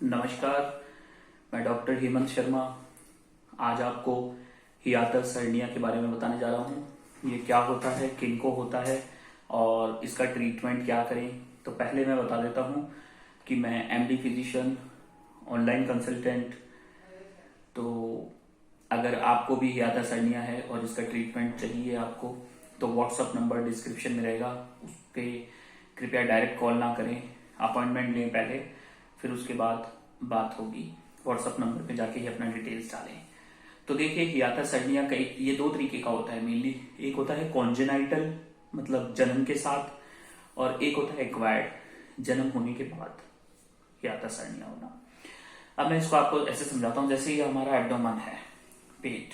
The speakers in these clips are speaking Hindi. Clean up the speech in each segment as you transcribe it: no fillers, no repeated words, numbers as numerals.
नमस्कार। मैं डॉक्टर हेमंत शर्मा आज आपको हियातस हर्निया के बारे में बताने जा रहा हूँ। ये क्या होता है, किनको होता है और इसका ट्रीटमेंट क्या करें। तो पहले मैं बता देता हूँ कि मैं एमडी फिजिशियन, ऑनलाइन कंसल्टेंट। तो अगर आपको भी हियातस हर्निया है और इसका ट्रीटमेंट चाहिए आपको, तो व्हाट्सअप नंबर डिस्क्रिप्शन में रहेगा, उस पर कृपया डायरेक्ट कॉल ना करें, अपॉइंटमेंट लें पहले, फिर उसके बाद बात होगी। व्हाट्सअप नंबर पे जाके ही अपना डिटेल्स डालें। तो देखिए, हियातस हर्निया का ये दो तरीके का होता है मेनली। एक होता है कॉन्जेनाइटल, मतलब जन्म के साथ, और एक होता है एक्वायर्ड, जन्म होने के बाद हियातस हर्निया होना। अब मैं इसको आपको ऐसे समझाता हूँ, जैसे ये हमारा एब्डोमेन है, पेट,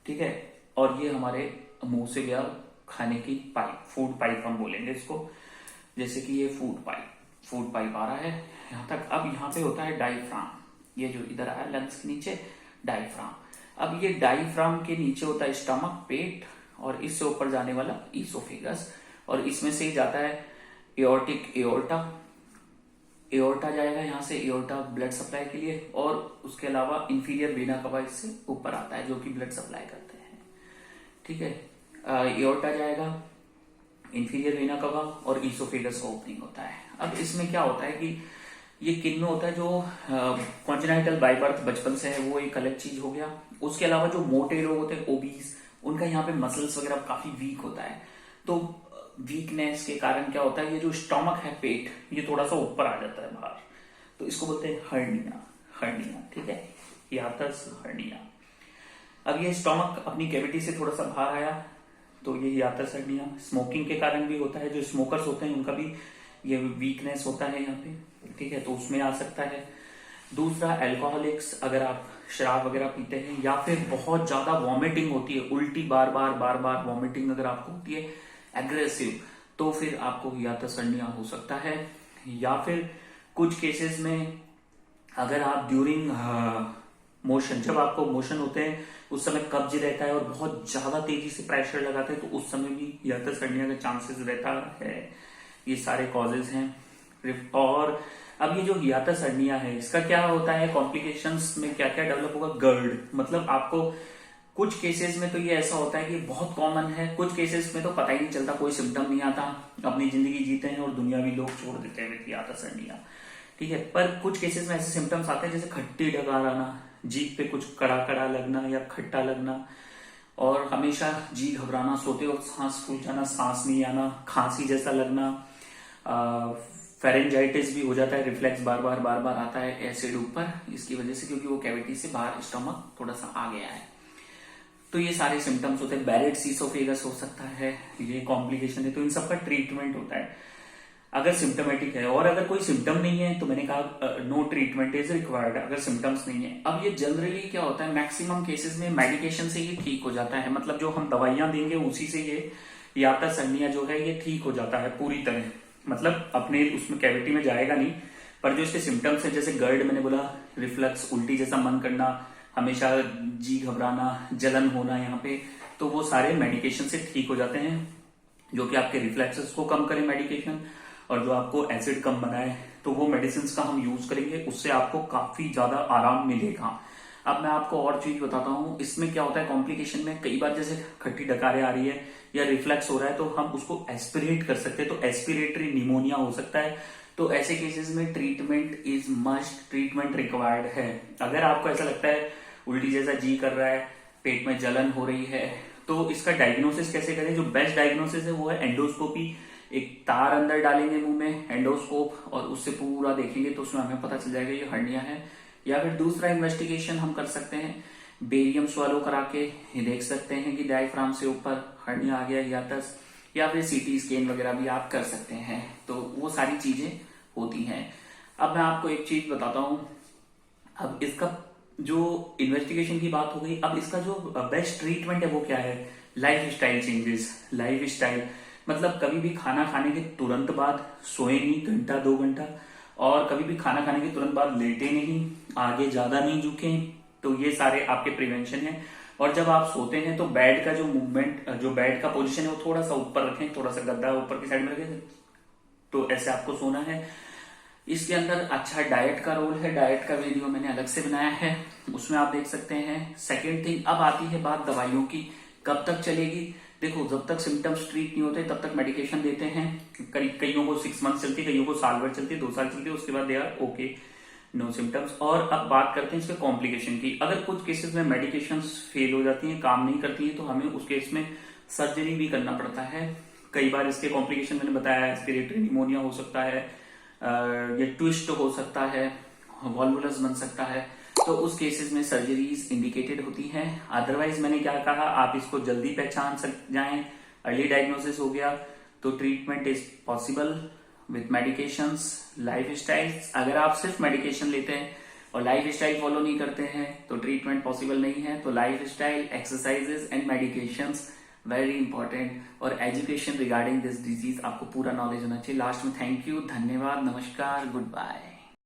ठीक है, और ये हमारे मुंह से गया खाने की पाइप, फूड पाइप हम बोलेंगे इसको। जैसे कि ये फूड पाइप आ रहा है यहाँ तक। अब यहाँ पे होता है डायफ्राम, ये जो इधर आया लंग्स के नीचे, डायफ्राम। अब ये डायफ्राम के नीचे होता है स्टमक, पेट, और इससे ऊपर जाने वाला ईसोफेगस, और इसमें से ही जाता है एओर्टिक एओर्टा जाएगा यहाँ से, एओर्टा ब्लड सप्लाई के लिए, और उसके अलावा इंफीरियर वेना कवा इससे ऊपर आता है जो कि ब्लड सप्लाई करते हैं, ठीक है। एओर्टा जाएगा, इंफीरियर वेना कवा, और ईसोफेगस का ओपनिंग होता है। अब इसमें क्या होता है कि ये किन में होता है, जो कॉन्जेनाइटल बाय बर्थ बचपन से है वो एक अलग चीज हो गया। उसके अलावा जो मोटे लोग होते हैं, ओबीज, उनका यहाँ पे मसल्स वगैरह काफी वीक होता है। तो वीकनेस के कारण क्या होता है, ये जो स्टमक है, पेट, ये थोड़ा सा ऊपर आ जाता है बाहर, तो इसको बोलते हैं हर्निया, ठीक है, हियातस हर्निया। अब ये स्टमक अपनी कैविटी से थोड़ा सा बाहर आया, तो ये हियातस हर्निया। स्मोकिंग के कारण भी होता है, जो स्मोकर्स होते हैं उनका भी ये वीकनेस होता है यहाँ पे, ठीक है, तो उसमें आ सकता है। दूसरा, एल्कोहलिक्स, अगर आप शराब वगैरह पीते हैं, या फिर बहुत ज्यादा वॉमिटिंग होती है, उल्टी बार बार वॉमिटिंग अगर आपको होती है, एग्रेसिव, तो फिर आपको हियातस हर्निया हो सकता है। या फिर कुछ केसेस में अगर आप ड्यूरिंग मोशन, जब आपको मोशन होते हैं उस समय कब्ज रहता है और बहुत ज्यादा तेजी से प्रेशर लगाते हैं, तो उस समय भी हियातस हर्निया का चांसेस रहता है। ये सारे कॉजेज हैं। और अब ये जो हियातस हर्निया है, इसका क्या होता है, कॉम्प्लिकेशंस में क्या क्या डेवलप होगा, गर्ड, मतलब आपको कुछ केसेस में तो ये ऐसा होता है कि बहुत कॉमन है, कुछ केसेस में तो पता ही नहीं चलता, कोई सिम्टम नहीं आता, अपनी जिंदगी जीते हैं और दुनियावी लोग छोड़ देते हैं हियातस हर्निया, ठीक है। पर कुछ केसेस में ऐसे सिम्टम्स आते हैं जैसे खट्टी डकार आना, जीभ पे कुछ कड़ा कड़ा लगना या खट्टा लगना, और हमेशा जी घबराना, सोते वक्त सांस फूल जाना, सांस नहीं आना, खांसी जैसा लगना, फेरेंजाइटिस भी हो जाता है, रिफ्लेक्स बार बार आता है एसिड ऊपर, इसकी वजह से, क्योंकि वो कैविटी से बाहर स्टमक थोड़ा सा आ गया है। तो ये सारे सिम्टम्स होते हैं। बैरेट्स ईसोफेगस हो सकता है, ये कॉम्प्लिकेशन है। तो इन सबका ट्रीटमेंट होता है अगर सिम्टोमेटिक है, और अगर कोई सिम्टम नहीं है तो मैंने कहा नो ट्रीटमेंट इज रिक्वायर्ड, अगर सिम्टम्स नहीं है। अब ये जनरली क्या होता है, मैक्सिमम केसेस में मेडिकेशन से ये ठीक हो जाता है, मतलब जो हम दवाइयां देंगे उसी से ये हियातस हर्निया जो है ये ठीक हो जाता है पूरी तरह, मतलब अपने उसमें कैविटी में जाएगा नहीं। पर जो इसके सिम्टम्स है, जैसे गर्ड मैंने बोला, रिफ्लक्स, उल्टी जैसा मन करना, हमेशा जी घबराना, जलन होना यहाँ पे, तो वो सारे मेडिकेशन से ठीक हो जाते हैं, जो कि आपके रिफ्लेक्सेस को कम करे मेडिकेशन, और जो आपको एसिड कम बनाए, तो वो मेडिसिन का हम यूज करेंगे, उससे आपको काफी ज्यादा आराम मिलेगा। अब मैं आपको और चीज बताता हूँ, इसमें क्या होता है कॉम्प्लिकेशन में, कई बार जैसे खट्टी डकारें आ रही है या रिफ्लेक्स हो रहा है, तो हम उसको एस्पिरेट कर सकते हैं, तो एस्पिरेटरी निमोनिया हो सकता है। तो ऐसे केसेस में treatment is must, treatment required है। अगर आपको ऐसा लगता है उल्टी जैसा जी कर रहा है, पेट में जलन हो रही है, तो इसका डायग्नोसिस कैसे करें, जो बेस्ट डायग्नोसिस है वो है एंडोस्कोपी। एक तार अंदर डालेंगे मुंह में, एंडोस्कोप, और उससे पूरा देखेंगे तो उसमें हमें पता चल जाएगा ये हर्निया है। या फिर दूसरा इन्वेस्टिगेशन हम कर सकते हैं, बेरियम स्वालो करा के देख सकते हैं कि डायफ्राम से ऊपर हर्निया आ गया, हियातस, या फिर सीटी स्कैन वगैरह भी आप कर सकते हैं। तो वो सारी चीजें होती हैं। अब मैं आपको एक चीज बताता हूं, अब इसका जो इन्वेस्टिगेशन की बात हो गई, अब इसका जो बेस्ट ट्रीटमेंट है वो क्या है, life style changes. Life style मतलब कभी भी खाना खाने के तुरंत बाद सोए नहीं, घंटा 2 घंटा, और कभी भी खाना खाने के तुरंत बाद लेटे नहीं, आगे ज्यादा नहीं झुके, तो ये सारे आपके प्रिवेंशन है। और जब आप सोते हैं तो बेड का जो मूवमेंट, जो बेड का पोजीशन है वो थोड़ा सा ऊपर रखें, थोड़ा सा गद्दा ऊपर की साइड में रखें, तो ऐसे आपको सोना है। इसके अंदर अच्छा डाइट का रोल है, डाइट का वीडियो मैंने अलग से बनाया है, उसमें आप देख सकते हैं। सेकेंड थिंग, अब आती है बात दवाइयों की, कब तक चलेगी। देखो, जब तक सिम्टम्स ट्रीट नहीं होते तब तक मेडिकेशन देते हैं। कईयों को 6 मंथ चलती है, कईयों को साल भर चलती है, 2 साल चलती है, उसके बाद they are okay, no symptoms. और अब बात करते हैं इसके कॉम्प्लिकेशन की। अगर कुछ केसेस में मेडिकेशन फेल हो जाती हैं, काम नहीं करती हैं, तो हमें उस केस में सर्जरी भी करना पड़ता है। कई बार इसके कॉम्प्लिकेशन मैंने बताया, रेस्पिरेटरी निमोनिया हो सकता है, ये ट्विस्ट हो सकता है, वॉल्वुलस बन सकता है, तो उस केसेस में सर्जरीज इंडिकेटेड होती हैं। अदरवाइज मैंने क्या कहा, आप इसको जल्दी पहचान जाएं, अर्ली डायग्नोसिस हो गया तो treatment is possible with medications, life style. अगर आप सिर्फ मेडिकेशन लेते हैं और लाइफ स्टाइल फॉलो नहीं करते हैं तो ट्रीटमेंट पॉसिबल नहीं है। तो life style, exercises and medications very important, और एजुकेशन रिगार्डिंग दिस डिजीज आपको पूरा नॉलेज होना चाहिए। लास्ट में थैंक यू, धन्यवाद, नमस्कार, गुड बाय।